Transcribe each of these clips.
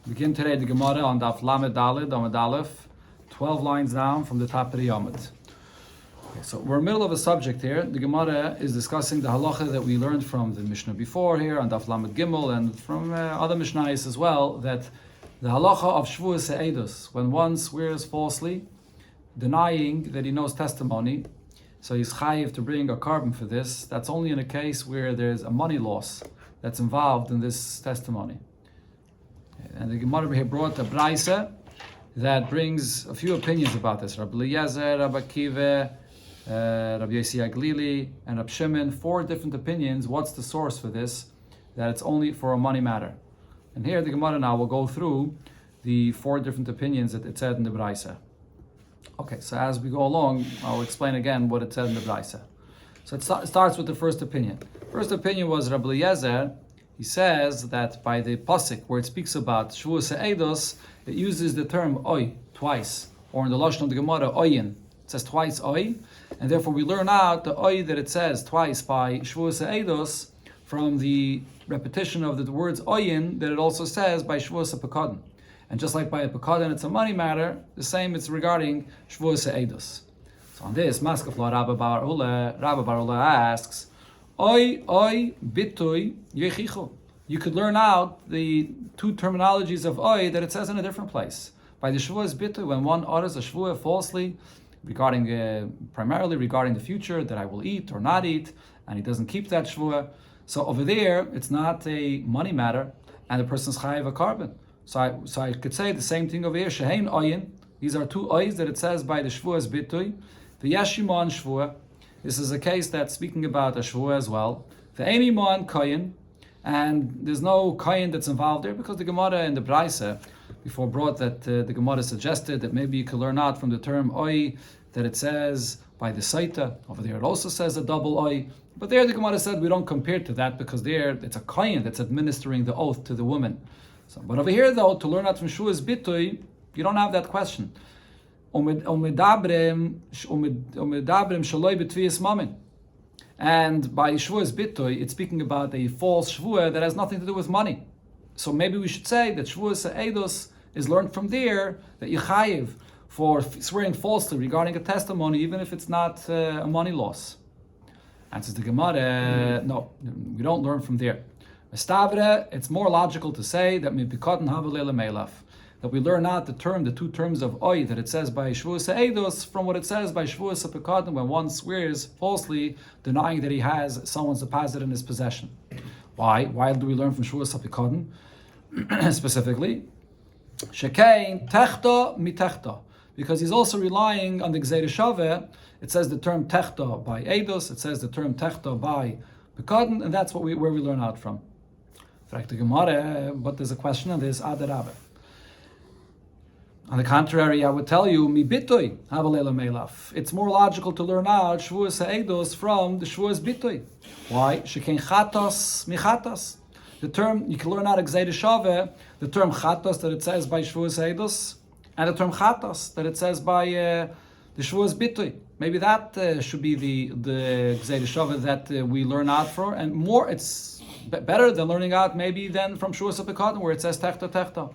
Begin today the Gemara on Daf Lamed Daled, Amud Aleph, 12 lines down from the top of the Yomid. Okay, so we're in the middle of a subject here. The Gemara is discussing the halacha that we learned from the Mishnah before here on Daf Lamed Gimel and from other Mishnayos as well, that the halacha of Shavuos Eidos, when one swears falsely, denying that he knows testimony, so he's chayiv to bring a carbon for this. That's only in a case where there's a money loss that's involved in this testimony. And the Gemara here brought a braisa that brings a few opinions about this. Rabbi Eliezer, Rabbi Akiva, Rabbi Yossi Aglili, and Rabbi Shimon, 4 different opinions. What's the source for this? That it's only for a money matter. And here the Gemara now will go through the 4 different opinions that it said in the braisa. Okay, so as we go along, I'll explain again what it said in the braisa. So it starts with the first opinion. First opinion was Rabbi Eliezer. He says that by the pasuk where it speaks about Shavuos Eidos, it uses the term oi twice, or in the lashon of the Gemara oyin. It says twice oi, and therefore we learn out the oi that it says twice by Shavuos Eidos from the repetition of the words oyin that it also says by Shavuos Pekadon. And just like by a Pekadon it's a money matter, the same it's regarding Shavuos Eidos. So on this, Maskefla Rabbi Bar Ula asks, Oi, bitui, yechichu. You could learn out the 2 terminologies of oi that it says in a different place. By the Shavuos bitui, when one utters a Shavuah falsely, primarily regarding the future, that I will eat or not eat, and he doesn't keep that Shavuah. So over there, it's not a money matter, and the person's chayiv a carbon. So I could say the same thing over here. Shehein oyin. These are 2 ois that it says by the Shavuos bitui. The yeshimon Shavuah. This is a case that's speaking about a Shavuah as well. The Amy Moan Koyin, and there's no Koyin that's involved there because the Gemara in the Braisa before brought that the Gemara suggested that maybe you could learn out from the term Oi that it says by the Saita. Over there it also says a double Oi. But there the Gemara said we don't compare to that because there it's a Koyin that's administering the oath to the woman. So, but over here though, to learn out from Shavuos Bitui, you don't have that question. And by Shavuos Bitui, it's speaking about a false Shavuah that has nothing to do with money. So maybe we should say that Shavuos Eidos is learned from there, that you chayiv for swearing falsely regarding a testimony, even if it's not a money loss. Answers the Gemara, no, we don't learn from there. It's more logical to say that that we learn out the 2 terms of oi that it says by Shavuos Eidos from what it says by Shavuos Pekadon when one swears falsely, denying that he has someone's deposit in his possession. Why? Why do we learn from Shavuos Pekadon specifically? Shekein techta mitechta, because he's also relying on the Gzeira Shaveh. It says the term techta by Eidos, it says the term techta by Pekadon, and that's where we learn out from. But there's a question on this Adarabah. On the contrary, I would tell you, mi bitui havalela melaf. It's more logical to learn out Shavuos Eidos from the Shavuos bitui. Why? Shekein chatos mi chatos. The term you can learn out Gzeira Shaveh, the term chatos that it says by Shavuos Eidos, and the term chatos that it says by the Shavuos bitui. Maybe that should be the Gzeira Shaveh that we learn out for, and more. It's better than learning out maybe than from Shavuos Pekadon where it says techta techta.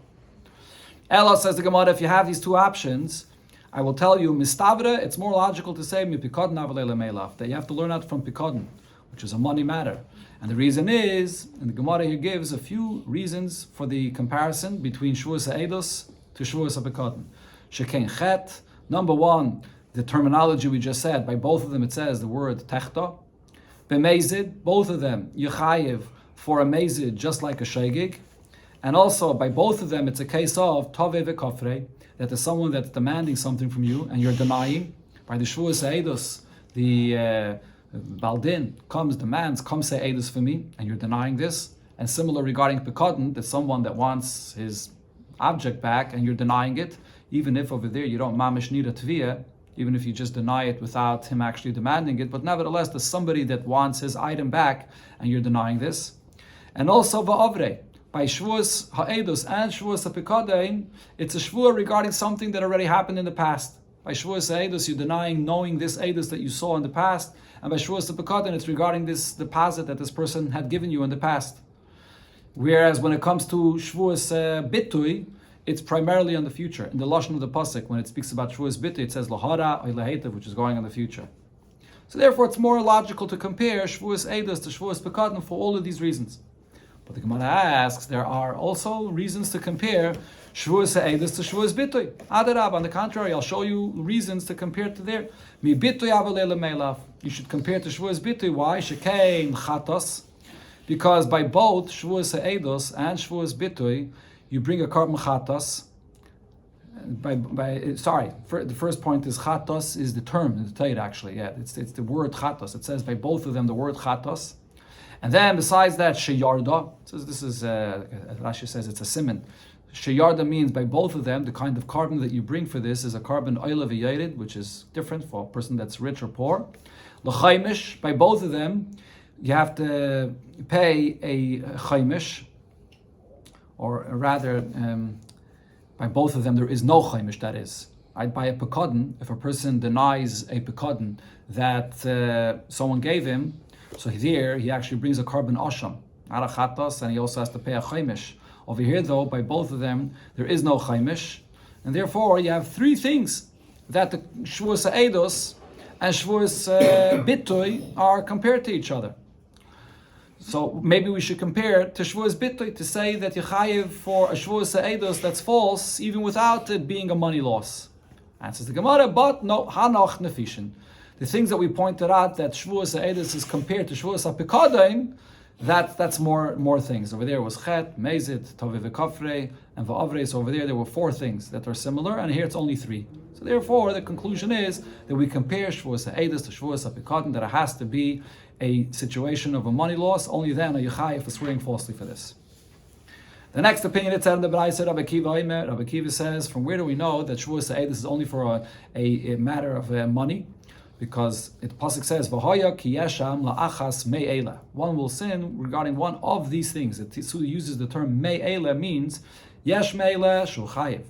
Ella says the Gemara, if you have these 2 options, I will tell you, mistavra, it's more logical to say that you have to learn out from Pekadon, which is a money matter. And the reason is, and the Gemara here gives a few reasons for the comparison between Shavuos Eidos to Shavuos Pekadon. Shekein chet, number 1, the terminology we just said, by both of them it says the word techta. B'mezid, both of them, yechayiv for a mezid just like a shegig. And also, by both of them, it's a case of tove v'kofrei, that there's someone that's demanding something from you, and you're denying. By the Shavuos Eidos, the Baldin demands, come say Eidos for me, and you're denying this. And similar regarding Pekadon, there's someone that wants his object back, and you're denying it, even if over there you don't mamish need a tviyah, even if you just deny it without him actually demanding it. But nevertheless, there's somebody that wants his item back, and you're denying this. And also va'avrei. By Shavuos Ha'edos and Shavuos Pekadon, it's a Shavuah regarding something that already happened in the past. By Shavuos Ha'edos, you're denying knowing this Eidos that you saw in the past, and by Shavuos Pekadon, it's regarding this deposit that this person had given you in the past. Whereas when it comes to Shavuos Bitui, it's primarily on the future. In the Lashon of the Pasuk, when it speaks about Shavuos Bitui, it says Lahara or Lahetev, which is going on the future. So therefore, it's more logical to compare Shavuos Eidos to Shavuos Pekadon for all of these reasons. But the Gemara asks, there are also reasons to compare Shavuos Eidos to Shavuos Bitui. Adarab, on the contrary, I'll show you reasons to compare to there. Mi Bitui avalele meilav. You should compare to Shavuos Bitui. Why? Shekein chatos. Because by both Shavuos Eidos and Shavuos Bitui, you bring a carbon chatos. The first point is chatos is the term in the Torah actually. Yeah, it's the word chatos. It says by both of them the word chatos. And then besides that, sheyarda. So this is Rashi says it's a siman. Sheyarda means by both of them the kind of carbon that you bring for this is a carbon oil v'yared, which is different for a person that's rich or poor. L'chaimish, by both of them, you have to pay a chaimish, or rather, by both of them there is no chaimish. That is, I'd buy a pekadon. If a person denies a pekadon that someone gave him, so here he actually brings a carbon asham, not a chatas, and he also has to pay a chaimish. Over here, though, by both of them, there is no chaimish, and therefore you have three things that the Shavuos Eidos and Shavuos Bitui are compared to each other. So maybe we should compare to Shavuos Bitui to say that you chayiv for a Shavuos Eidos that's false, even without it being a money loss. Answers the Gemara, but no, hanach nefishin. The things that we pointed out that Shavuos Eidos is compared to Shavuos HaPekadon, that's more things. Over there was Chet, Mezit, Tovi V'Kafrei, and V'Avrei. So over there were four things that are similar, and here it's only three. So therefore, the conclusion is that we compare Shavuos Eidos to Shavuos HaPekadon, that it has to be a situation of a money loss. Only then are you chayiv for swearing falsely for this. The next opinion, it said in the Braisa, Rabbi Kiva says, from where do we know that Shavuos Eidos is only for a matter of money? Because the pasuk says, "V'hoya ki yesham la'achas me'ela." One will sin regarding one of these things. It uses the term me'ela means yesh me'ela shu chayiv.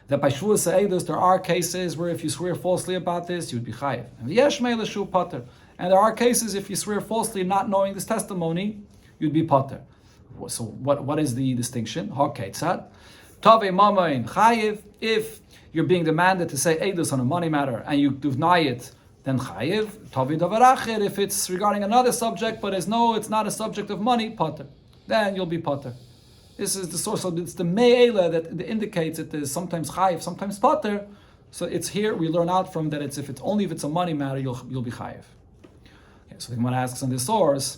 That by Shavuos Eidos there are cases where if you swear falsely about this, you would be chayiv. And yesh me'ela shu pater. And there are cases if you swear falsely not knowing this testimony, you'd be pater. So what is the distinction? Haketzad tave mamain chayiv. If you're being demanded to say Eidos on a money matter and you deny it, then chayiv. Tavi davaracher, if it's regarding another subject, but it's not a subject of money, pater. Then you'll be pater. This is the source of it's the me'ela that indicates it is sometimes chayiv, sometimes pater. So it's here we learn out from that if it's a money matter, you'll be chayiv. Okay, so the Gemara asks on this source,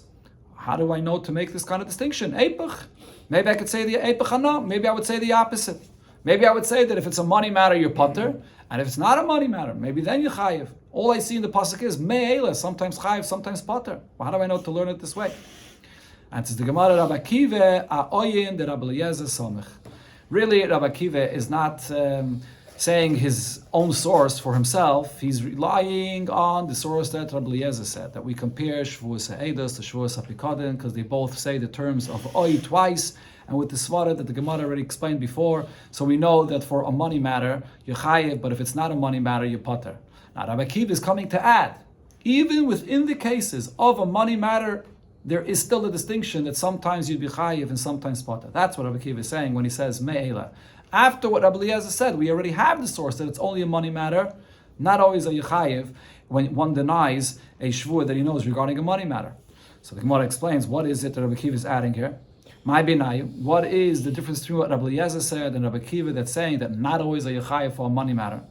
how do I know to make this kind of distinction? Eipach. Maybe I could say the eipach hana. Maybe I would say the opposite. Maybe I would say that if it's a money matter, you're pater, and if it's not a money matter, maybe then you're chayiv. All I see in the pasuk is me'ela, sometimes chayiv, sometimes pater. Well, how do I know to learn it this way? And it's the Gemara Rabbi Kiva a'oyin de Rabbi Eliezer samech. Really, Rabbi Kiva is not saying his own source for himself. He's relying on the source that Rabbi Eliezer said, that we compare Shavuos Eidos to Shavuos HaPekadon, because they both say the terms of oy twice, and with the svara that the Gemara already explained before, so we know that for a money matter, you're chayiv, but if it's not a money matter, you're pater. Now, Rabbi Kiva is coming to add, even within the cases of a money matter, there is still a distinction that sometimes you'd be chayiv and sometimes pater. That's what Rabbi Kiva is saying when he says me'ela. After what Rabbi Eliezer said, we already have the source that it's only a money matter, not always a chayiv, when one denies a shvur that he knows regarding a money matter. So the Gemara explains, what is it that Rabbi Kiva is adding here? My binayu, what is the difference between what Rabbi Eliezer said and Rabbi Kiva that's saying that not always a chayiv for a money matter?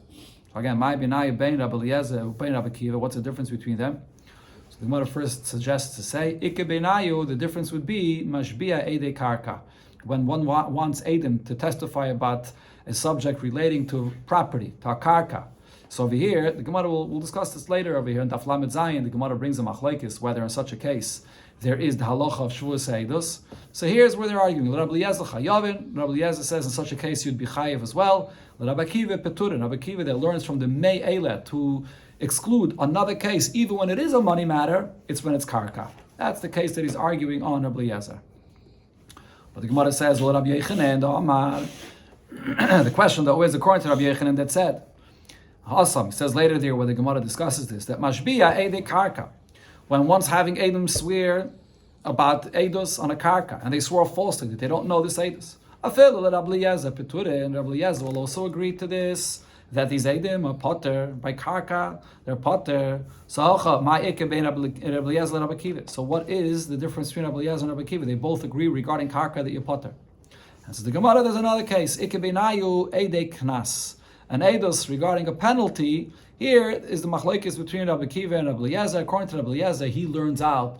Again, my binayu bein Rabbi Eliezer bein Rabbi Kiva. What's the difference between them? So the Gemara first suggests to say, Ike binayu, the difference would be mashbia ede karka, when one wants Adam to testify about a subject relating to property, to karka. So over here, the Gemara will discuss this later over here in Daf Lamed Zayin. The Gemara brings a machlekes whether in such a case there is the halacha of Shavuos Eidos. So here's where they're arguing. Rabbi Eliezer chayavin. Rabbi Eliezer says in such a case you'd be chayav as well. Rabbi Kiva peturin. Rabbi Kiva that learns from the me'ela to exclude another case, even when it is a money matter, it's when it's karka. That's the case that he's arguing on Rabbi Eliezer. But the Gemara says, well, Rabbi Yechanan, the question though is according to Rabbi Yechanan that said, Hasam, he says later there where the Gemara discusses this, that mashbiya ede karka, when one's having Adam swear about Eidos on a karka, and they swore falsely that they don't know this Eidos. Afil Rabbi Eliezer Peture, and Rabbi Eliezer will also agree to this, that these Eidim are potter by karka, they're potter. So what is the difference between Rabbi Eliezer and Rabbi Akiva? They both agree regarding karka that you're potter. And so the Gemara, there's another case. Ikebenayu Eidei Knas. An Eidos regarding a penalty. Here is the machlokes between Rabbi Akiva and Rabbi Eliezer. According to Rabbi Eliezer, he learns out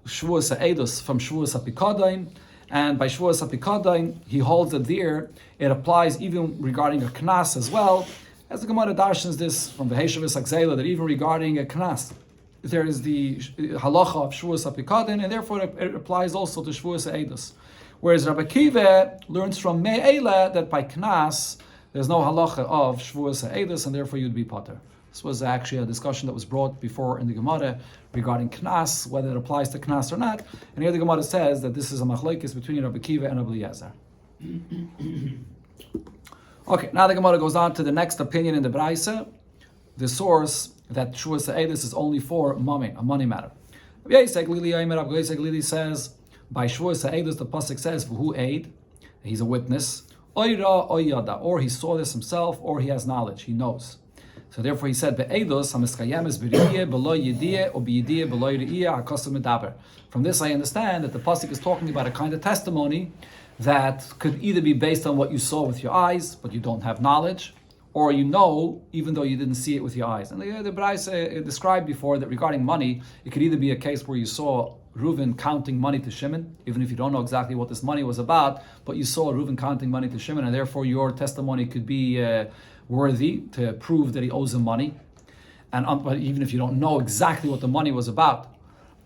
Shavuos Eidos from Shavuos HaPikodain, and by Shavuos HaPikodain, he holds that there it applies even regarding a Knas as well, as the Gemara darshans this from the Shavuos Akzela, that even regarding a Knas, there is the halacha of Shavuos HaPikodain, and therefore it applies also to Shavuos Eidos. Whereas Rabbi Akiva learns from Me'ela that by Knas, there's no halacha of Shavuos Eidos, and therefore you'd be potter. This was actually a discussion that was brought before in the Gemara regarding Knas, whether it applies to Knas or not. And here the Gemara says that this is a machlokes between Rabbi Akiva and Rabbi Eliezer. Okay, now the Gemara goes on to the next opinion in the Braisa, the source that Shavuos Eidos is only for a money matter. Rabbi Yosef Glili says, by Shavuos Eidos, the pasuk says, "Who aid?" He's a witness. Oira oyada, or he saw this himself, or he has knowledge, he knows. So therefore he said, "Be'edos hamiskayemes b'riyeh beloy yediyeh or b'yediyeh beloy riyeh hakosem medaber." From this I understand that the pasuk is talking about a kind of testimony that could either be based on what you saw with your eyes, but you don't have knowledge, or you know, even though you didn't see it with your eyes. And the Brais described before that regarding money, it could either be a case where you saw Reuven counting money to Shimon, even if you don't know exactly what this money was about, but you saw Reuven counting money to Shimon, and therefore your testimony could be worthy to prove that he owes him money, and but even if you don't know exactly what the money was about.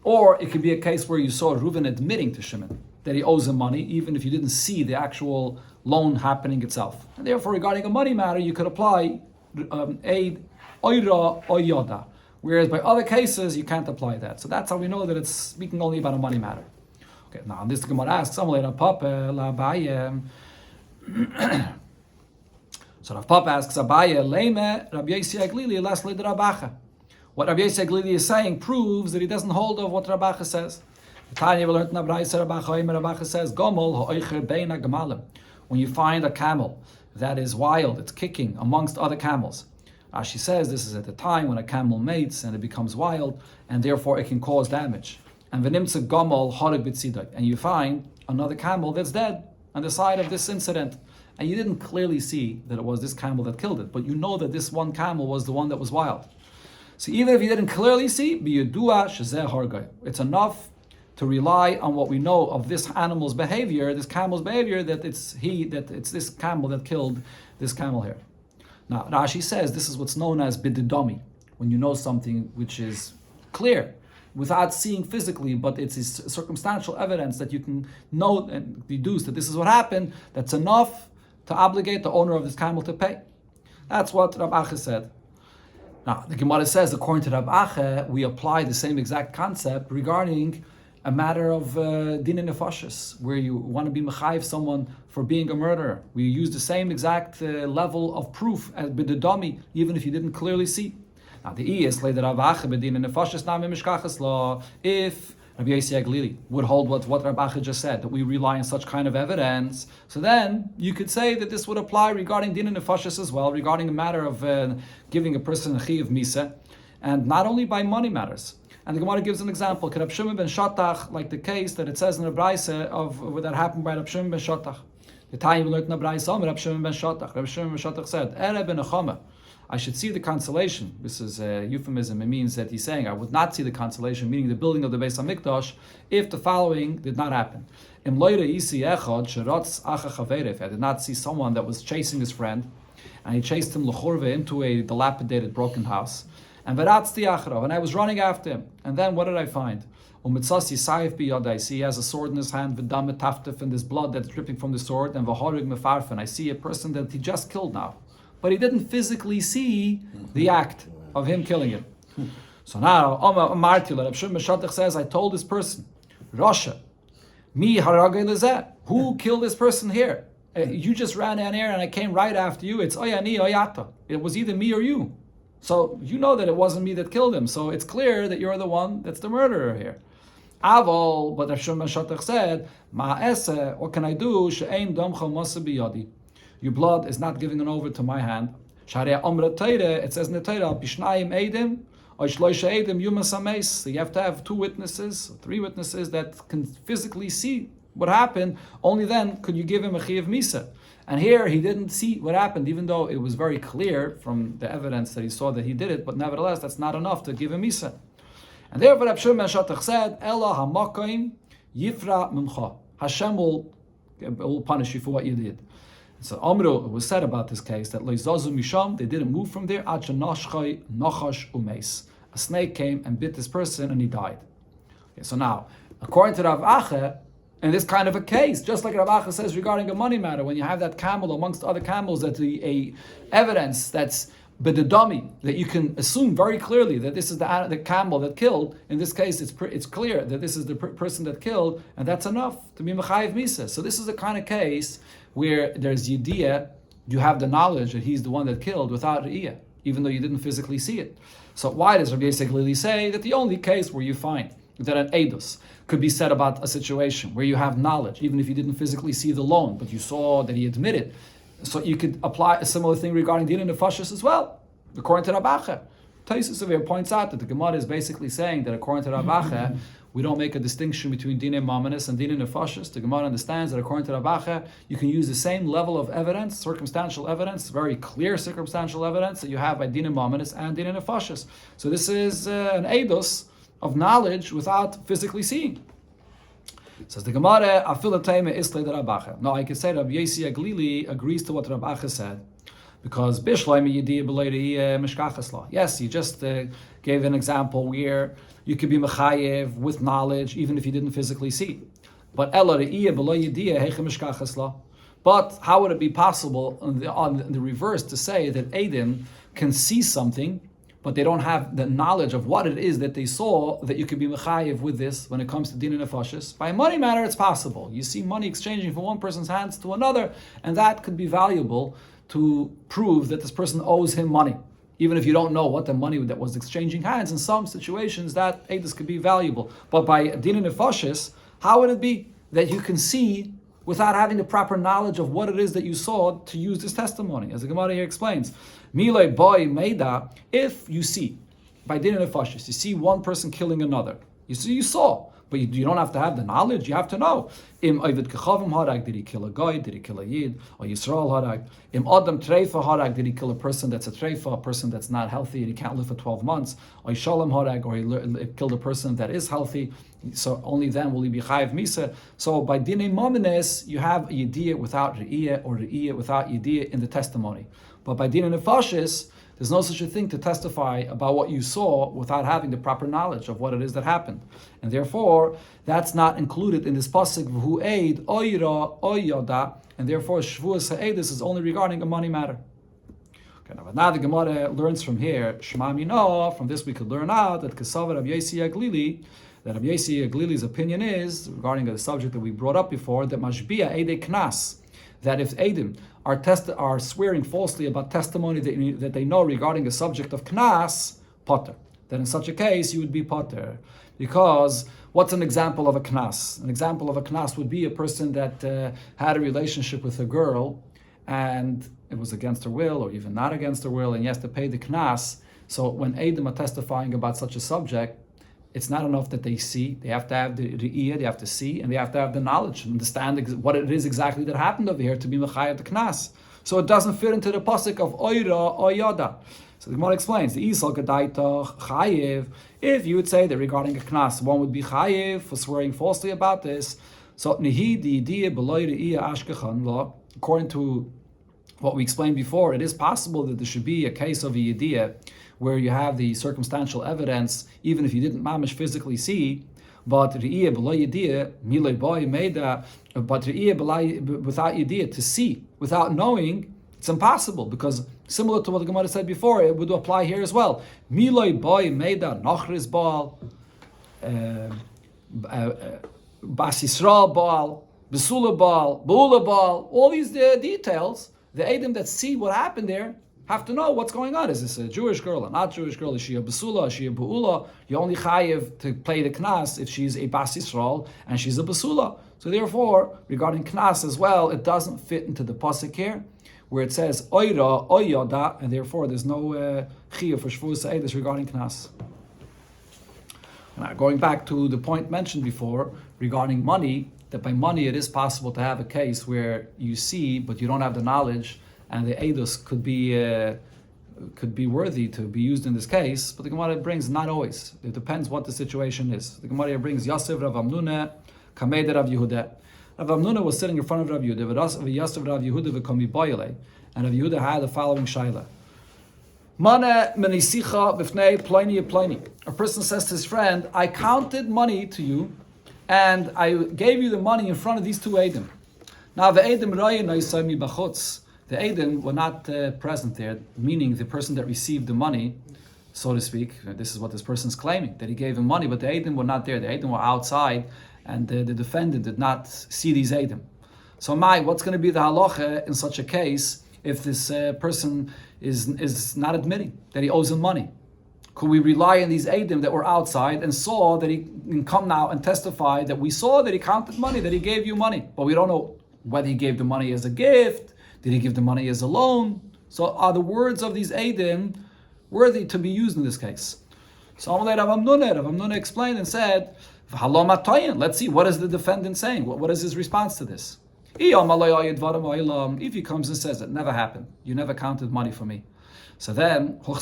Or it could be a case where you saw Reuven admitting to Shimon that he owes him money, even if you didn't see the actual loan happening itself. And therefore, regarding a money matter, you could apply aid, oira, oyoda. Whereas by other cases, you can't apply that. So that's how we know that it's speaking only about a money matter. Okay, now this the Gemara asks, so Rav Papa asks, Abaye, Leime, Rabbi Yosef Glili, last led Rabacha. What Rabbi Yosef Glili is saying proves that he doesn't hold of what Rabacha says. Tanya learned in Rabacha says, Gomol ha'oicher beina gemalim. When you find a camel that is wild, it's kicking amongst other camels. She says this is at the time when a camel mates and it becomes wild, and therefore it can cause damage. And v'nimtza gomol hareg b'tzidai, and you find another camel that's dead on the side of this incident, and you didn't clearly see that it was this camel that killed it, but you know that this one camel was the one that was wild. So even if you didn't clearly see, b'yudua shezeh hargai, it's enough to rely on what we know of this animal's behavior, this camel's behavior, that it's this camel that killed this camel here. Now, Rashi says this is what's known as bididomi, when you know something which is clear, without seeing physically, but it's circumstantial evidence that you can know and deduce that this is what happened, that's enough to obligate the owner of this camel to pay. That's what Rav Acha said. Now, the Gemara says, according to Rav Acha, we apply the same exact concept regarding a matter of din nefashis, where you want to be mechayiv someone for being a murderer. We use the same exact level of proof as b'dedami, even if you didn't clearly see. Now the is later Rav Acha b'din nefashis nami mishkachas law. If Rabbi Yosef Glili would hold what Rav Acha just said, that we rely on such kind of evidence, so then you could say that this would apply regarding din nefashis as well, regarding a matter of giving a person a chiyuv misa, and not only by money matters. And the Gemara gives an example. Rab Shimon ben Shatach, like the case that it says in the Braisa of that happened by Rab Shimon ben Shatach. The time learned in the Braisa, Rab Shimon ben Shatach. Rab Shimon ben Shatach said, "Ere ben Nechama, I should see the consolation." This is a euphemism. It means that he's saying, I would not see the consolation, meaning the building of the Beis Hamikdash, if the following did not happen. Im loyre isi echad sherotz acha chaverev. If I did not see someone that was chasing his friend, and he chased him l'chorve into a dilapidated, broken house. And I was running after him. And then what did I find? I see he has a sword in his hand, and there's blood that's dripping from the sword, and I see a person that he just killed now. But he didn't physically see the act of him killing him. So now, Rab Shimon ben says, I told this person, Rasha, mi haragay lezeh, who killed this person here? You just ran down here and I came right after you. It's oyani oyata. It was either me or you. So you know that it wasn't me that killed him. So it's clear that you're the one that's the murderer here. Avol, but Rav Shimon Shatach said, Ma'aseh, what can I do? She'ein damcha masa biyadi. Your blood is not giving it over to my hand. Sharei Amra Teire, it says in the Torah, Bishnayim Eidim, or Shloisha Eidim Yumas Ames. So you have to have 2 witnesses, 3 witnesses that can physically see what happened. Only then could you give him a Chiyav Misa. And here he didn't see what happened, even though it was very clear from the evidence that he saw that he did it. But nevertheless, that's not enough to give him Misa. And therefore, Rav Shimon Shatach said, Ela hamakoim yifra mimcha. Hashem will punish you for what you did. So Amru, it was said about this case that Leizazu Misham, they didn't move from there. Ad shenashchai nachash umeis. A snake came and bit this person and he died. Okay, so now, according to Rav Acha, in this kind of a case, just like Rav Acha says regarding a money matter, when you have that camel amongst other camels, that's a evidence that's bedadami, that you can assume very clearly that this is the camel that killed. In this case, it's clear that this is the person that killed, and that's enough to be mechayiv misa. So this is the kind of case where there's yediyah, you have the knowledge that he's the one that killed without re'iyah, even though you didn't physically see it. So why does Rabbi Yosef clearly say that the only case where you find that an edus could be said about a situation where you have knowledge, even if you didn't physically see the loan, but you saw that he admitted, so you could apply a similar thing regarding Din Nefashis as well, according to Rav Acha. Taisus over here points out that the Gemara is basically saying that according to Rav Acha, we don't make a distinction between Din Mamanis and Din Nefashis. The Gemara understands that according to Rav Acha, you can use the same level of evidence, circumstantial evidence, very clear circumstantial evidence that you have by Din Mamanis and Din Nefashis. So this is an eidos of knowledge without physically seeing. Says the Gemara, Afilatayme Islay Rav Acha. No, I can say Rabbi Yossi Aglili agrees to what Rav Acha said, because Bishlayme Yediyah B'Leiriyah Mishkachas Law. Yes, he just gave an example where you could be mechayev with knowledge even if you didn't physically see. But Ela Re'iyah B'Lo Yediyah Heicha Mishkachas Law. But how would it be possible on the reverse to say that Eidim can see something, but they don't have the knowledge of what it is that they saw, that you could be mechayev with this when it comes to din and nefashis? By a money matter, it's possible. You see money exchanging from one person's hands to another, and that could be valuable to prove that this person owes him money. Even if you don't know what the money that was exchanging hands, in some situations that edus could be valuable. But by din and nefashis, how would it be that you can see without having the proper knowledge of what it is that you saw to use this testimony? As the Gemara here explains, Milei boy meida, if you see, by din and nefashis, you see one person killing another. You saw, but you don't have to have the knowledge, you have to know. Im Ovid Kechavim harag, did he kill a guy, did he kill a yid, or Yisrael harag? Im Adam treifa harag, did he kill a person that's a treifa, a person that's not healthy and he can't live for 12 months? Or Yishalem harag, or he killed a person that is healthy, so only then will he be chayiv misa. So by dinei momines, you have a yediyah without re'iyah, or re'iyah without yediyah in the testimony. But by dinei nefashis, there's no such a thing to testify about what you saw without having the proper knowledge of what it is that happened. And therefore, that's not included in this pasuk, v'hu eid, oira, oyoda, and therefore Shavuos ha'edus is only regarding a money matter. Okay, now the Gemara learns from here, Shema Mino, from this we could learn out that Kesavar Rabbi Yossi Aglili, that Rabbi Yossi Aglili's opinion is, regarding the subject that we brought up before, that mashbia eidei knas, that if Eidim are swearing falsely about testimony that they know regarding a subject of knas, potter. That in such a case you would be potter. Because what's an example of a knas? An example of a knas would be a person that had a relationship with a girl and it was against her will or even not against her will, and he has to pay the knas. So when Eidim are testifying about such a subject, it's not enough that they see. They have to have the re'iyah, they have to see, and they have to have the knowledge to understand what it is exactly that happened over here to be mechayev the knas. So it doesn't fit into the pasuk of oira or yoda. So the Gemara explains, the isal gadaitach chayev, if you would say that regarding a knas, one would be chayev for swearing falsely about this. So nihi di yediyah b'loy re'iyah ashkechan law, according to what we explained before, it is possible that there should be a case of a yediyah where you have the circumstantial evidence, even if you didn't mamish physically see, but re'iyah b'lo yediyah, milei boy meida, but re'iyah without yediyah, to see, without knowing, it's impossible, because similar to what the Gemara said before, it would apply here as well. Milei boy meida, nochris baal, bas Yisrael baal, besula baal, beula baal, all these details, the Eidim that see what happened there, have to know what's going on. Is this a Jewish girl, a not Jewish girl? Is she a basula? Is she a bu'ula? You only chayiv to play the knas if she's a bas Yisrael and she's a basula. So therefore, regarding knas as well, it doesn't fit into the pasuk here, where it says oira oyada, and therefore there's no chiyuv for Shavuos Eidos regarding knas. Now, going back to the point mentioned before regarding money, that by money it is possible to have a case where you see but you don't have the knowledge, and the eidos could be worthy to be used in this case. But the Gemara brings not always. It depends what the situation is. The Gemara brings Yosef Rav Amnuna Kamed Rav Yehuda. Rav Amnuna was sitting in front of Rav Yehuda. Yosef Rav Yehuda v'komi boyle, and Rav Yehuda had the following shaila. Mana menisicha b'fnei pliny. A person says to his friend, I counted money to you, and I gave you the money in front of these two Eidim. Now the Eidim rayin naisami b'chutz. The Eidim were not present there, meaning the person that received the money, so to speak. This is what this person is claiming, that he gave him money, but the Eidim were not there. The Eidim were outside, and the defendant did not see these Eidim. So what's going to be the halacha in such a case if this person is not admitting that he owes him money? Could we rely on these Eidim that were outside and saw that he can come now and testify that we saw that he counted money, that he gave you money, but we don't know whether he gave the money as a gift, did he give the money as a loan? So are the words of these Eidim worthy to be used in this case? So Rav Amnuna explained and said, let's see, what is the defendant saying? What is his response to this? If he comes and says it never happened, you never counted money for me. So then, now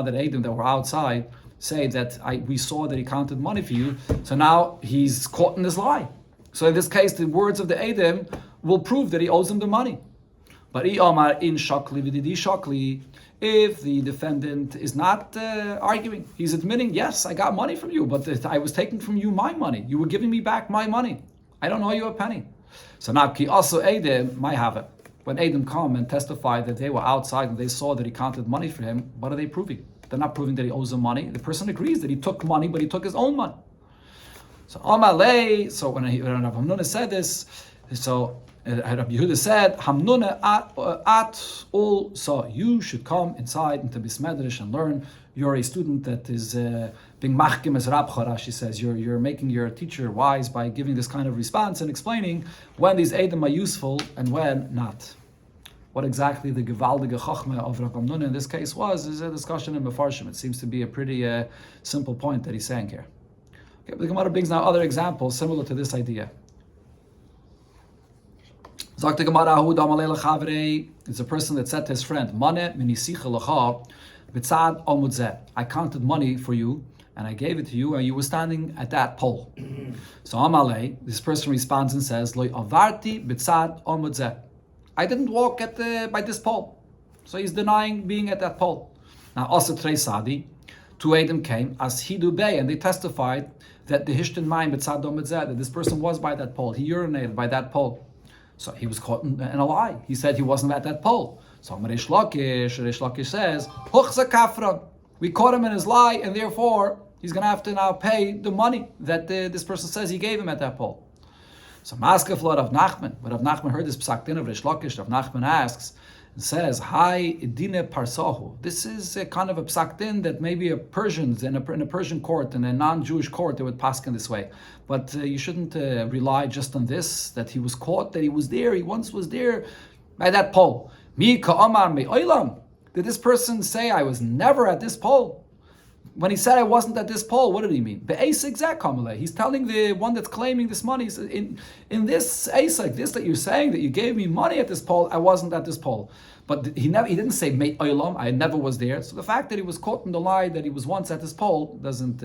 that Eidim that were outside say that we saw that he counted money for you, so now he's caught in this lie. So in this case, the words of the Eidim will prove that he owes him the money. But if the defendant is not arguing, he's admitting, yes, I got money from you, but I was taking from you my money. You were giving me back my money. I don't owe you a penny. So now, ki also Eidim might have it. When Eidim come and testify that they were outside and they saw that he counted money for him, what are they proving? They're not proving that he owes them money. The person agrees that he took money, but he took his own money. So Amalei, so when Rav Hamnuna said this, so Rav Yehuda said, Hamnuna at all, so you should come inside into Bismedrish and learn. You're a student that is being machkim as Rab Rashi says. You're making your teacher wise by giving this kind of response and explaining when these Eidim are useful and when not. What exactly the gewaldige Chochmah of Rav Hamnuna in this case is a discussion in Mefarshim. It seems to be a pretty simple point that he's saying here. Okay, but the Gemara brings now other examples similar to this idea. It's a person that said to his friend, I counted money for you and I gave it to you and you were standing at that pole. So Amalei, this person responds and says, I didn't walk by this pole. So he's denying being at that pole. Now also Trei Sadi, two Eidim came as Hidu Bey, and they testified that the Hishtin Mayim B'tzad Ometzeh, that this person was by that pole. He urinated by that pole. So he was caught in a lie. He said he wasn't at that pole. So Reish Lakish says, Huchza Kafra. We caught him in his lie, and therefore he's going to have to now pay the money that this person says he gave him at that pole. So Maskefla Rav Nachman. When Rav Nachman heard this psak din of Reish Lakish, Rav Nachman asks and says, Hi idine parsahu. This is a kind of a psak din that maybe a Persians in a Persian court, in a non-Jewish court, they would paskin this way. But you shouldn't rely just on this, that he was caught, that he was there, he once was there by that pole. Mi ka'amar me'olam. Did this person say, I was never at this pole? When he said I wasn't at this pole, what did he mean? Be'es exact kamaleh. He's telling the one that's claiming this money, in this ace like this that you're saying that you gave me money at this pole, I wasn't at this pole. But he didn't say mei olam, I never was there. So the fact that he was caught in the lie that he was once at this pole doesn't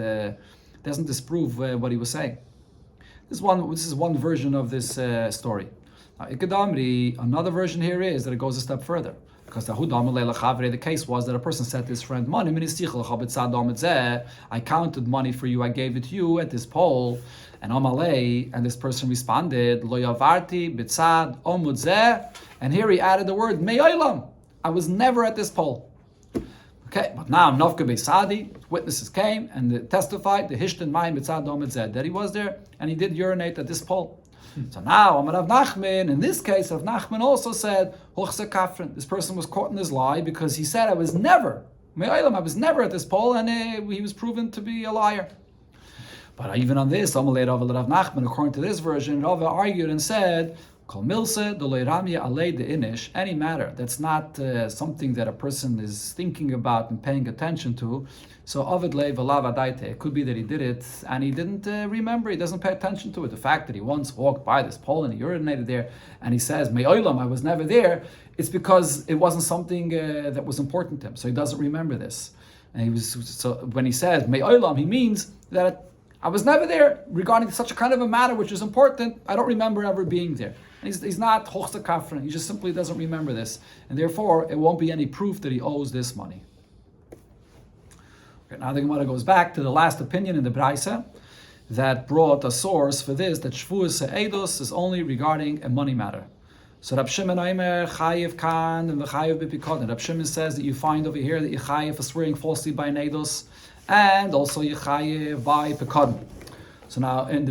disprove what he was saying. This is one version of this story. Now, another version here is that it goes a step further. Because the case was that a person said to his friend, I counted money for you, I gave it to you at this pole. And this person responded, and here he added the word, me'olam. I was never at this pole. Okay, but now Nafka Beisadi, witnesses came and they testified, the Hishtan Mayim B'tzad Omid Zed, that he was there and he did urinate at this pole. So now, Amar Rav Nachman, in this case, Rav Nachman also said, Hochse Kafrin. This person was caught in his lie because he said, I was never at this pole, and he was proven to be a liar. But even on this, Rav Nachman, according to this version, Rav argued and said, Kol milse dolei ramya alei de inish, any matter that's not something that a person is thinking about and paying attention to. So avid lei v'lav adaite. It could be that he did it and he didn't remember. He doesn't pay attention to it. The fact that he once walked by this pole and he urinated there, and he says me'olam, I was never there. It's because it wasn't something that was important to him. So he doesn't remember this. And when he says me'olam, he means that I was never there regarding such a kind of a matter which is important. I don't remember ever being there. He's not hochsa kafrin. He just simply doesn't remember this, and therefore it won't be any proof that he owes this money. Okay, now the Gemara goes back to the last opinion in the Braisa that brought a source for this, that Shavuos Eidos is only regarding a money matter. So Rab Shimon Omer chayiv kan and v'chayiv b'pikadon. Rab Shimon says that you find over here that you chayiv for swearing falsely by Eidos, and also you chayiv by pikadon. So now in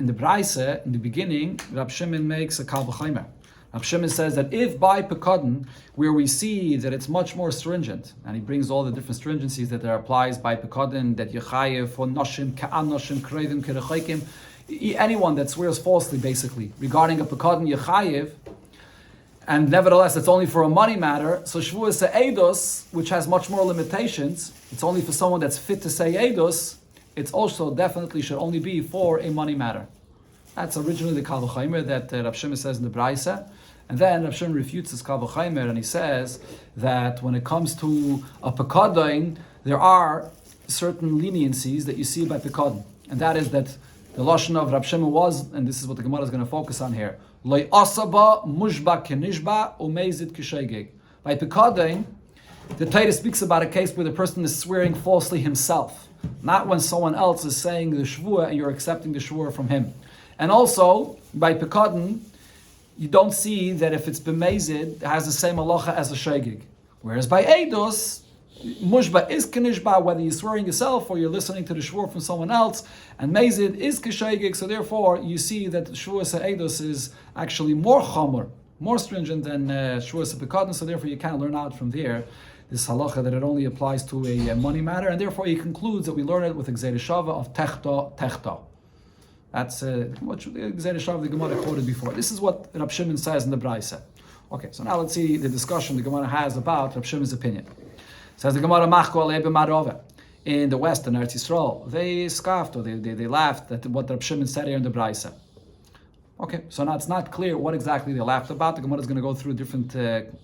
the Braise, in the beginning, Rab Shimon makes a kal v'chaimer. Rab Shimon says that if by Pekadon, where we see that it's much more stringent, and he brings all the different stringencies that there applies by Pekadon, that Yechayev for Noshim, Ka'an Noshim, Krevim, Kerechaikim, anyone that swears falsely, basically, regarding a Pekadon Yechayev, and nevertheless it's only for a money matter, so Shavuos Eidos, which has much more limitations, it's only for someone that's fit to say Eidos, it's also definitely should only be for a money matter. That's originally the Kal V'chaimer that Rab Shimon says in the Braisa. And then Rab Shimon refutes this Kal V'chaimer and he says that when it comes to a Pekadon, there are certain leniencies that you see by Pekadon. And that is that the Lashon of Rab Shimon was, and this is what the Gemara is going to focus on here, Loi asaba mushba kenishba umezid kishegeg. By Pekadon, the Torah speaks about a case where the person is swearing falsely himself, not when someone else is saying the Shavua and you're accepting the Shavua from him. And also, by Pekadon, you don't see that if it's b'mezid, it has the same halacha as a shegig. Whereas by Eidos, mushba is kenishba, whether you're swearing yourself or you're listening to the Shavua from someone else, and mezid is keshegig, so therefore you see that Shavuos Eidos is actually more chomer, more stringent than Shavuos Pekadon, so therefore you can't learn out from there this halacha that it only applies to a money matter, and therefore he concludes that we learn it with Gzeira Shava of techta. That's what Gzeira Shava the Gemara quoted before. This is what Rab Shimon says in the Braisa. Okay, so now let's see the discussion the Gemara has about Rab Shimon's opinion. It says the Gemara Machko Alei B'Marove. In the West, in Eretz Yisrael, they scoffed or they laughed at what Rab Shimon said here in the Braisa. Okay, so now it's not clear what exactly they laughed about. The Gemara is going to go through different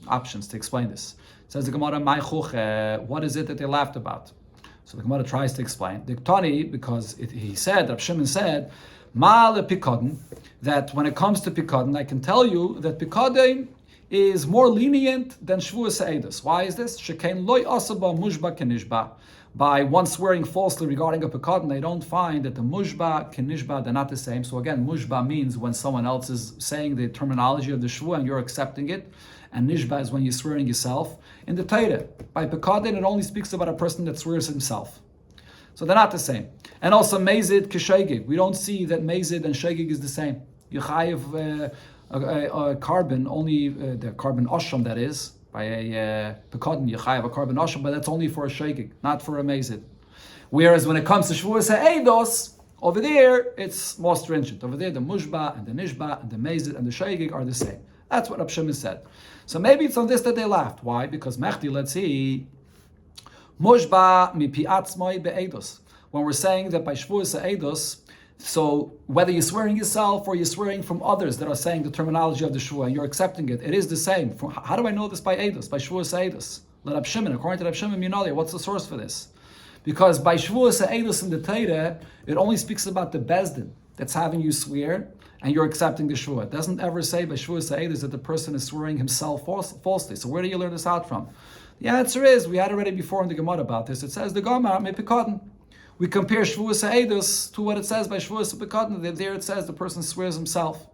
options to explain this. It says the Gemara, what is it that they laughed about? So the Gemara tries to explain. The Tani, because Rab Shimon said, Ma le Pekadon, that when it comes to Pekadon, I can tell you that Pekadon is more lenient than Shavuos Eidos. Why is this? Shekain loy asaba mushba kenishba. By one swearing falsely regarding a Pekadon, I don't find that the mushba, kenishba, they're not the same. So again, mushba means when someone else is saying the terminology of the Shavua and you're accepting it, and nishba is when you're swearing yourself. In the Torah, by Pekadon, it only speaks about a person that swears himself. So they're not the same. And also mezid keshegig. We don't see that mezid and shegig is the same. You chayiv a carbon, only the carbon asham that is, by a Pekadon, you chayiv a carbon asham, but that's only for a shegig, not for a mezid. Whereas when it comes to Shavuos Eidos, over there it's more stringent. Over there the mushba and the nishba and the mezid and the shegig are the same. That's what Rab Shimon said. So maybe it's on this that they laughed. Why? Because Mechti, let's see, mushba mipi atzmai be'eidos. When we're saying that by Shavuos Eidos, so whether you're swearing yourself or you're swearing from others that are saying the terminology of the Shavua and you're accepting it, it is the same. How do I know this by Eidos? By Shavuos Eidos. Let Rab Shimon, according to Rab Shimon Minalia, what's the source for this? Because by Shavuos Eidos in the Torah, it only speaks about the Bezdin that's having you swear and you're accepting the Shavua. It doesn't ever say by Shavuos Eidos that the person is swearing himself falsely. So where do you learn this out from? The answer is, we had already before in the Gemara about this. It says the Gemara me Pekadon. We compare Shavuos Eidos to what it says by Shavuos Pekadon. There it says the person swears himself.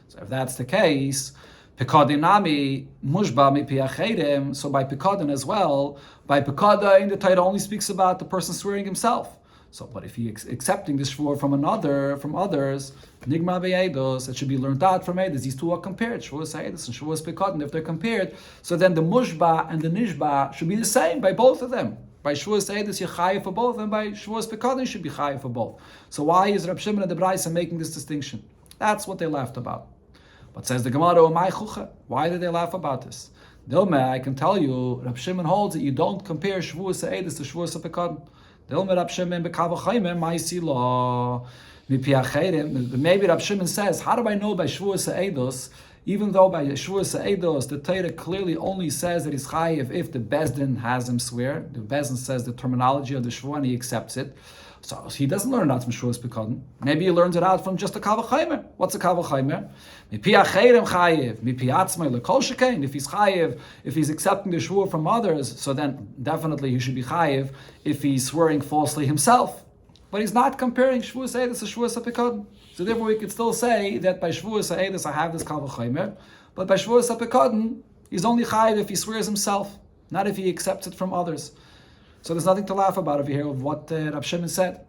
So if that's the case, Pekadon nami mushba mi piachedem. So by Pekadon as well, by Pekadon the Torah only speaks about the person swearing himself. So, but if he's accepting this shvur from others, nigma be'edos, it should be learned out from edos. These two are compared, Shavuos Edos and Shavuos Pekadon. If they're compared, so then the mushba and the nishba should be the same by both of them. By Shavuos Edos, you're chayiv for both, and by Shavuos Pekadon, you should be chayiv for both. So why is Rab Shimon and the Braisa making this distinction? That's what they laughed about. But says the Gemara, why did they laugh about this? Dilma, I can tell you, Rab Shimon holds that you don't compare Shavuos Edos to Shavuos Pekadon. Maybe Rab Shimon says, how do I know by Shavuos Eidos, even though by Shavuos Eidos the Torah clearly only says that he's chayiv if the Bezdin has him swear. The Bezdin says the terminology of the Shavuot and he accepts it. So he doesn't learn it out from Shavuos Pekadon. Maybe he learns it out from just a Kavachaymer. What's a Kavachaymer? If he's chayiv, if he's accepting the Shavuot from others, so then definitely he should be chayiv if he's swearing falsely himself. But he's not comparing Shavuos Eidos to Shavuos Pekadon. So therefore we could still say that by Shavuos Eidos I have this Kavachaymer, but by Shavuos Pekadon he's only chayiv if he swears himself, not if he accepts it from others. So there's nothing to laugh about over here of what Rab Shimon said.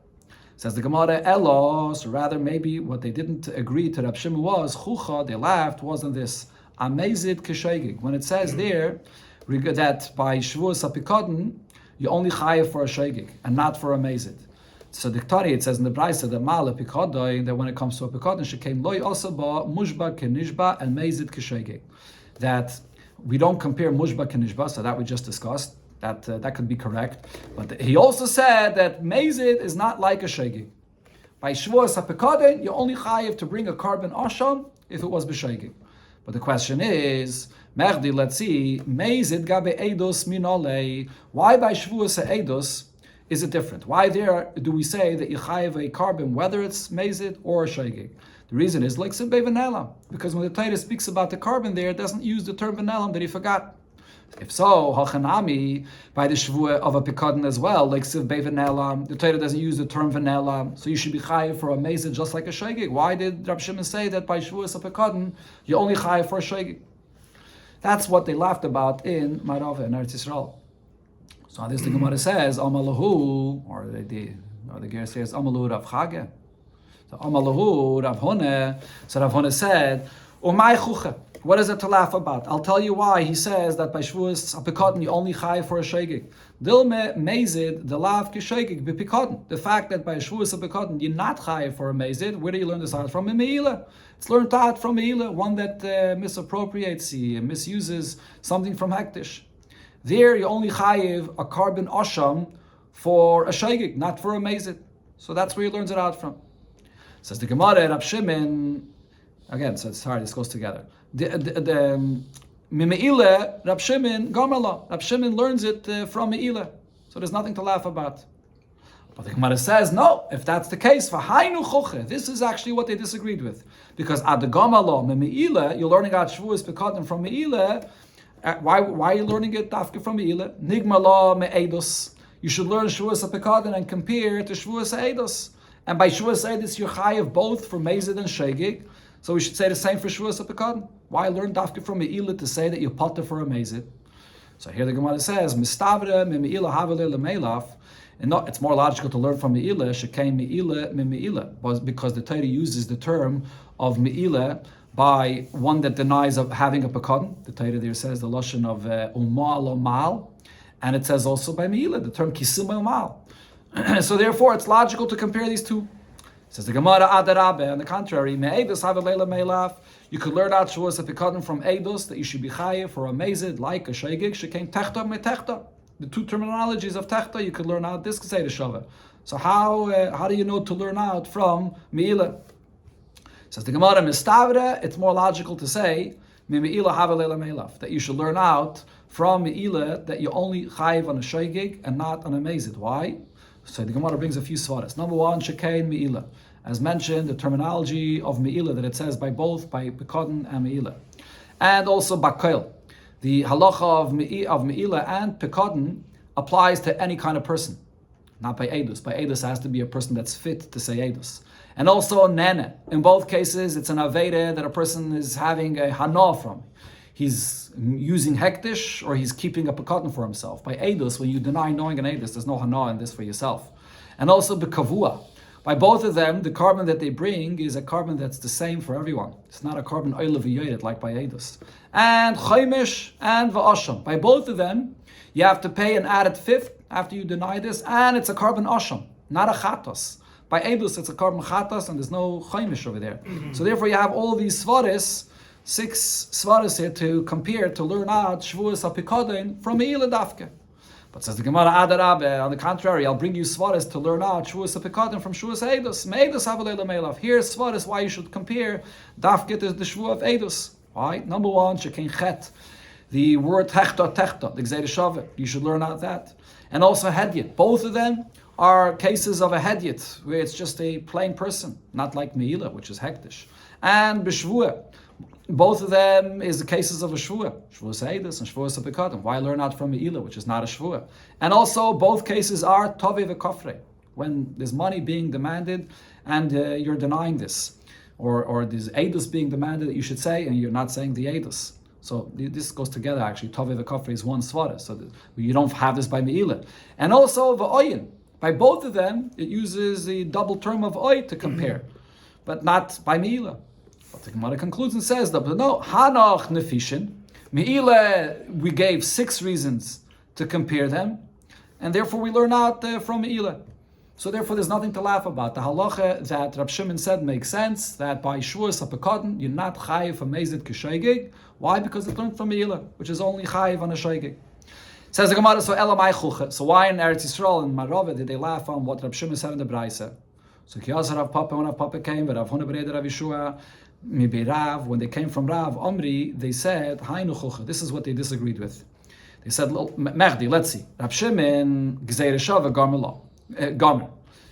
Says the Gemara, Elos, or rather maybe what they didn't agree to Rab Shimon was, Chucha, they laughed, wasn't this Amazid Keshegig. When it says there that by Shavuos HaPekadon, you only chayiv for a Shegig and not for a Mazid. So the Tari, it says in the Braisa, the Ma'ala Pekadon, that when it comes to a Pekadon, Shekain Loi Osaba, Mushba Kenishba, and Mazid Keshegig. That we don't compare Mushba Kenishba, so that we just discussed. That could be correct, but he also said that Mazid is not like a Shegig. By Shavuos HaPekadon, you only chayiv to bring a carbon asham if it was b'Shegig. But the question is, Mechdi, let's see, Mazid gabe Eidos minolei. Why by Shavuos Eidos is it different? Why there do we say that you chayiv a carbon whether it's Mazid or a Shegig? The reason is like Sibbe Venelam, because when the Torah speaks about the carbon there, it doesn't use the term Venelam that he forgot. If so, Hachanami, by the Shavuot of a Pekadon as well, like Siv Be'Venelam, the Torah doesn't use the term Venelam, so you should be chayiv for a Mazid just like a Shegig. Why did Rab Shimon say that by Shavuot of Pekadon, you only chayiv for a Shegig? That's what they laughed about in Marava, in Eretz Yisrael. So this the Gemara says, Amalahu, or the Ger says, Amalahu Rav Chage. So Amalahu Rav Hone, so Rav Hone said, Umay Chuche. What is it to laugh about? I'll tell you why. He says that by Shavuos HaPekadon you only chayiv for a Shegig. Dilme Mazid, the lav Keshegig b'Pekadon. The fact that by Shavuos HaPekadon you're not chayiv for a Mazid, where do you learn this out from? A Me'ilah. It's learned out from Me'ilah, one that misappropriates, he misuses something from Hektish. There you only chayiv a carbon asham for a Shegig, not for a Mazid. So that's where he learns it out from. Says the Gemara, Rab Shimon, again, so sorry, this goes together. Me'ilah, Rab Shimon, Gomerla. Rab Shimon learns it from Me'ilah. So there's nothing to laugh about. But the Gemara says, no, if that's the case, v'hainu choche, this is actually what they disagreed with. Because at the Gomerla, Me'ilah, you're learning out Shavuos Pekadon from Me'ilah. Why are you learning it dafke from Me'ilah? Nigmala me'edos. You should learn Shavuos Pekadon and compare it to Shavuos Eidos. And by Shavuos Eidos, you're chayiv both for Mazid and Shegig. So we should say the same for Shavuos HaPekadon. Why learn dafke from Me'ilah to say that you're potter for a Mazid? So here the Gemara says, Mistavre me Me'ilah havele lemeilaf. And no, it's more logical to learn from Me'ilah, shekei Me'ilah me Me'ilah, because the Torah uses the term of Me'ilah by one that denies of having a Pekadon. The Torah there says the lashon of umal o mal, and it says also by Me'ilah the term kisim o mal. So therefore, it's logical to compare these two. Says the Gemara Adarabe, on the contrary, me'edus havelela me'elaf. You could learn out Shavuos HaPekadon from edus that you should be chayiv for a Mazid like a Shegig. Shekain techta me'techta. The two terminologies of techta you could learn out this Keseda Shava. So how do you know to learn out from Me'ilah? Says the Gemara Mistavre. It's more logical to say me'Me'ilah havelela me'elaf, that you should learn out from Me'ilah that you only chayiv on a Shegig and not on a Mazid. Why? So the Gemara brings a few svaras. Number one, Shekain Me'ilah. As mentioned, the terminology of Me'ilah that it says by both, by Pekadon and Me'ilah. And also Bakoil. The halacha of Me'ilah and Pekadon applies to any kind of person. Not by Eidus. By Eidus it has to be a person that's fit to say Eidus. And also Nene. In both cases, it's an Aveda that a person is having a Hana from. He's using hektish or he's keeping a pekadon for himself. By edus, when you deny knowing an edus, there's no hana in this for yourself. and also bekavua. By both of them, the carbon that they bring is a carbon that's the same for everyone. It's not a carbon oil v'yoyed like by Eidos. And chaimish and v'asham. By both of them, you have to pay an added fifth after you deny this, and it's a carbon asham, not a chatos. By Eidos, it's a carbon chatos, and there's no chaimish over there. So therefore, you have all these svaris, 6 svaris here to compare, to learn out Shavuos HaPikadon from Me'ila Dafke. But says the Gemara Adarabe, on the contrary, I'll bring you svaris to learn out Shavuos HaPikadon from Shavuos Eidos. Me'edos Havalei L'Meilav. Here's svaris why you should compare Dafke to the Shavuot of Eidos. Why? Number one, Shekein Chet. The word Techta, the Gzeir Shaveh. You should learn out that. And also Hedyet. Both of them are cases of a Hedyet, where it's just a plain person, not like Me'ila, which is Hektish. And B'Shvuah. Both of them is the cases of a Shvuah. Shavuos Eidos and Shavuos HaPikadon. Why learn out from Me'ila, which is not a Shvuah? And also, both cases are Tovei v'Kofrei, when there's money being demanded and you're denying this. Or there's Eidos being demanded that you should say, and you're not saying the Eidos. So this goes together actually. Tovei v'Kofrei is one svara, so you don't have this by Me'ila. And also v'Oyin. By both of them, it uses the double term of Oy to compare, but not by Me'ila. But the Gemara concludes and says that no, Hanach Nefishin. Me'ila, we gave 6 reasons to compare them, and therefore we learn out from Me'ila. So therefore there's nothing to laugh about. The halacha that Rab Shimon said makes sense, that by Shavuos HaPikadon, you're not chayiv for mezid k'sheigig. Why? Because it learned from Me'ila, which is only chayiv on a sheigig. Says the Gemara, so elamai chucha. So why in Eretz Yisrael and Marava did they laugh on what Rab Shimon said in the Braisa? So Kiyaz Rav Papa, when Rav Papa came, but Rav Huna Bereder Rav Yeshua, maybe Rav, when they came from Rav Omri, they said, Hainu chucha. This is what they disagreed with. They said, Mehdi, let's see. Rab Shimon, Gzeir Shaveh, Gomer.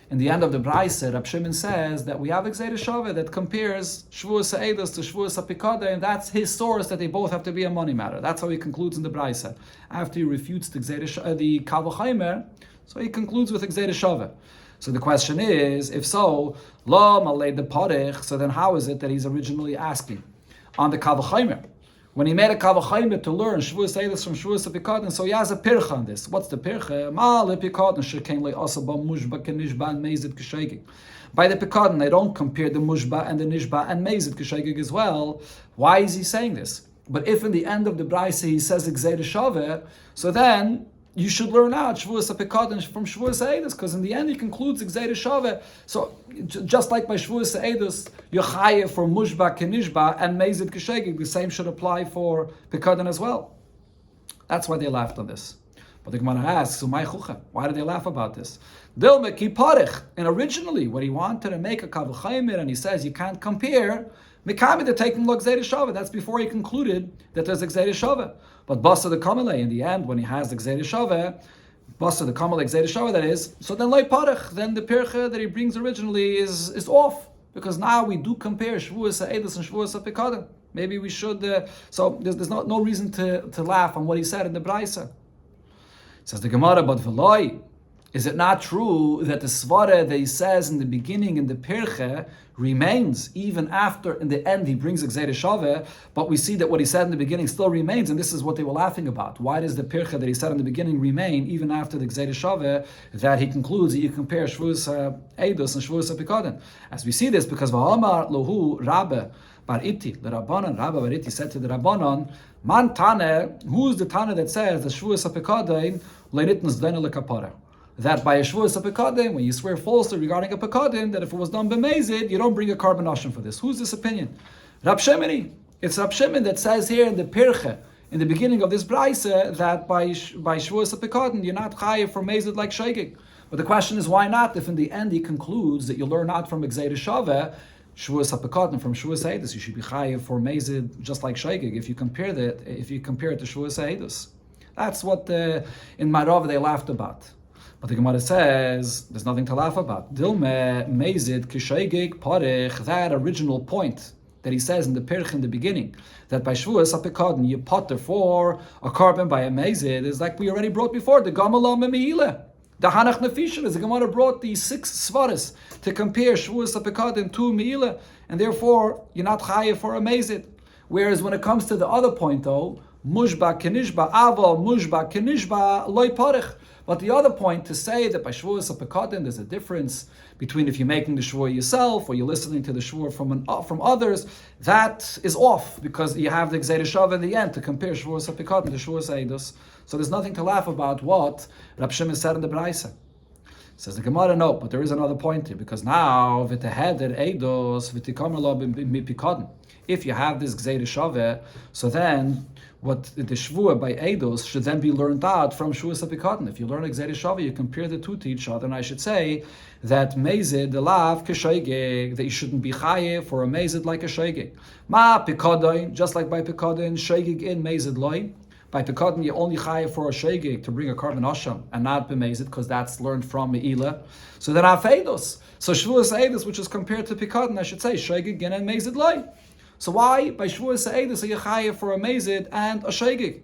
In the end of the Braisa, Rab Shimon says that we have a Gzeir Shaveh that compares Shavuos HaEidos to Shavuos HaPikadon, and that's his source that they both have to be a money matter. That's how he concludes in the Braisa. After he refutes the the Kal V'Chaimer, so he concludes with a Gzeir Shaveh. So the question is, if so, Lo Malei de Parech, so then how is it that he's originally asking on the Kal V'Chaimer? When he made a Kal V'Chaimer to learn Shavuos HaEidos from Shavuos HaPikadon, so he has a pircha on this. What's the pircha? Ma le Pikadon shekein le asaba mushba kenishba and mezid k'sheigig. By the Pikadon, they don't compare the mushba and the nishba and mezid k'sheigig as well. Why is he saying this? But if in the end of the Braisa he says Gzeir Shaveh, so then you should learn out Shavuos HaPikadon from Shavuos HaEidos, because in the end he concludes Gzeir Shaveh. So just like by Shavuos HaEidos, you're chayev for mushba kenishba and mezid k'sheigig, the same should apply for Pikadon as well. That's why they laughed on this. But the Gemara asks, why did they laugh about this? Dilme ki parich. And originally, when he wanted to make a Kal V'Chaimer, and he says you can't compare, Mikami, they're taking lo Gzeir Shaveh. That's before he concluded that there's a Gzeir Shaveh. But Basa the Kamalei, in the end, when he has the Gzeir Shaveh, Basa the Kamalei Gzeir Shaveh, that is, so then Loi Parech, then the Pircha that he brings originally is off. Because now we do compare Shavuos HaEidos and Shavuos HaPikadon. Maybe we should, so there's no reason to laugh on what he said in the Braisa. Says the Gemara, but V'loi, is it not true that the svara that he says in the beginning in the Pirche remains even after in the end he brings a Gzeir Shaveh, but we see that what he said in the beginning still remains, and this is what they were laughing about. Why does the Pirche that he said in the beginning remain even after the Gzeir Shaveh, that he concludes that you compare Shavuos Eidos and Shavuos HaPikadon? As we see this, because V'amar lohu Rabbe Bar Iti, the Rabbanon, Rabbe Bar Iti said to the Rabbanon, Man Tane, who's the Tane that says that Shavuos HaPikadon le'nitnas dena lekapara? That by a Shavuos HaPikadon, when you swear falsely regarding a Pikadon, that if it was done b'mezid, you don't bring a carbon ashim for this. Who's this opinion? Rab Shimoni. It's Rab Shimon that says here in the Pirche, in the beginning of this Braisa, that by Shavuos HaPikadon, you're not chayiv for mezid like sheigig. But the question is, why not? If in the end he concludes that you learn out from Gzeir Shaveh, Shavuos HaPikadon from Shavuos HaEidos, you should be chayiv for mezid just like sheigig. If you compare it to Shavuos HaEidos, that's what in Marav they laughed about. But the Gemara says there's nothing to laugh about. Dilme mezid kisheigig parich. That original point that he says in the Pirch in the beginning, that by Shavuos HaPikadon you potter for a carbon by a mezid, is like we already brought before. The Gamala Me'ila, the Hanach Nefishin, as the Gemara brought these 6 svaras to compare Shavuos HaPikadon to Me'ila, and therefore you're not chayiv for a mezid. Whereas when it comes to the other point though, mushba kenishba avo mushba kenishba loy parich. But the other point to say that by Shavuos HaPekadon there's a difference between if you're making the Shavuot yourself or you're listening to the Shavuot from others, that is off because you have the Gzeir Shav in the end to compare Shavuos HaPekadon to Shavuos Eidos. So there's nothing to laugh about what Rab Shimon said in the Braisa. Says the Gemara, no, but there is another point here because now v'teheder Eidos v'tikamer lo b'pekadon. If you have this Gzeir Shav, so then what the Shvuah by Eidos should then be learned out from Shavuos HaPekadon. If you learn a Gzeir Shav, you compare the two to each other, and I should say that Mezid, the lav, k'shoigeg, that you shouldn't be chayev for a Mezid like a shoigeg. Ma Pekadon, just like by Pekadon, shoigeg in Mezid loy. By Pekadon, you only chayev for a shoigeg to bring a carbon asham and not b'mezid, because that's learned from Me'ilah. So then have Eidos. So Shavuos Eidos, which is compared to Pekadon, I should say, shoigeg in and Mezid loy. So why by Shavuos Eidos are you chayev for a mezid and a shegig?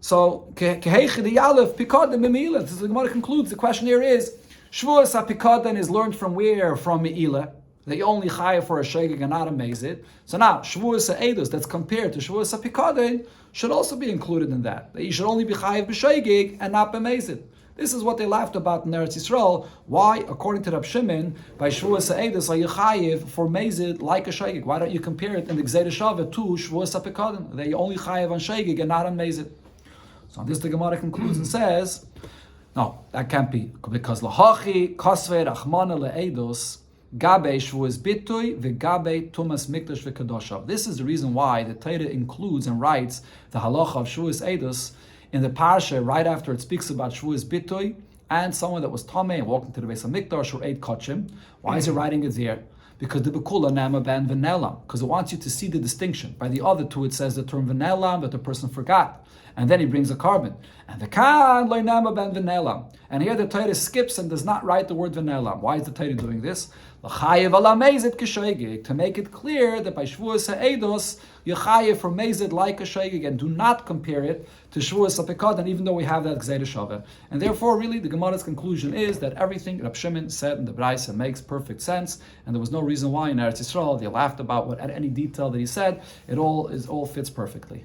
So keheichid yalef pikadon b'meila. The Gemara concludes the question here is Shavuos HaPekadon is learned from where? From Me'ilah. That you only chayev for a shegig and not a mezid. So now Shavuos Eidos that's compared to Shavuos HaPekadon should also be included in that. That you should only be chayev b'shegig and not b'mezid. This is what they laughed about in Eretz Yisrael. Why, according to Rab Shimon, by Shavuos Eidos are you chayiv for mezid like a shegig? Why don't you compare it in the Gzeir Shav to Shavuos HaPekadon? They only chayiv on shegig and not on mezid. So on this the Gemara concludes and says, no, that can't be because lahachi kasvei rachmana leeidos gabe Shavuos bitoy vegabe tumas mikdash v'kadoshav. This is the reason why the Torah includes and writes the halacha of Shavuos Eidos in the parsha right after it speaks about Shavuos Bitoy and someone that was Tameh and walked into the Beis HaMikdash or ate Kachim. Why is it writing it there? Because the Bekula Nama Ben Venelam, because it wants you to see the distinction. By the other two it says the term Venelam that the person forgot. And then he brings a carbon. And the Kan Lo Nama Ben Venelam. And here the Torah skips and does not write the word Venelam. Why is the Torah doing this? To make it clear that by Shavuos Eidos you chayev for mezid like a shegig and do not compare it to Shavuos HaPekadon, even though we have that Gzeir Shav. And therefore, really, the Gemara's conclusion is that everything Rab Shimon said in the Braisa makes perfect sense, and there was no reason why in Eretz Yisrael they laughed about any detail that he said. It all fits perfectly.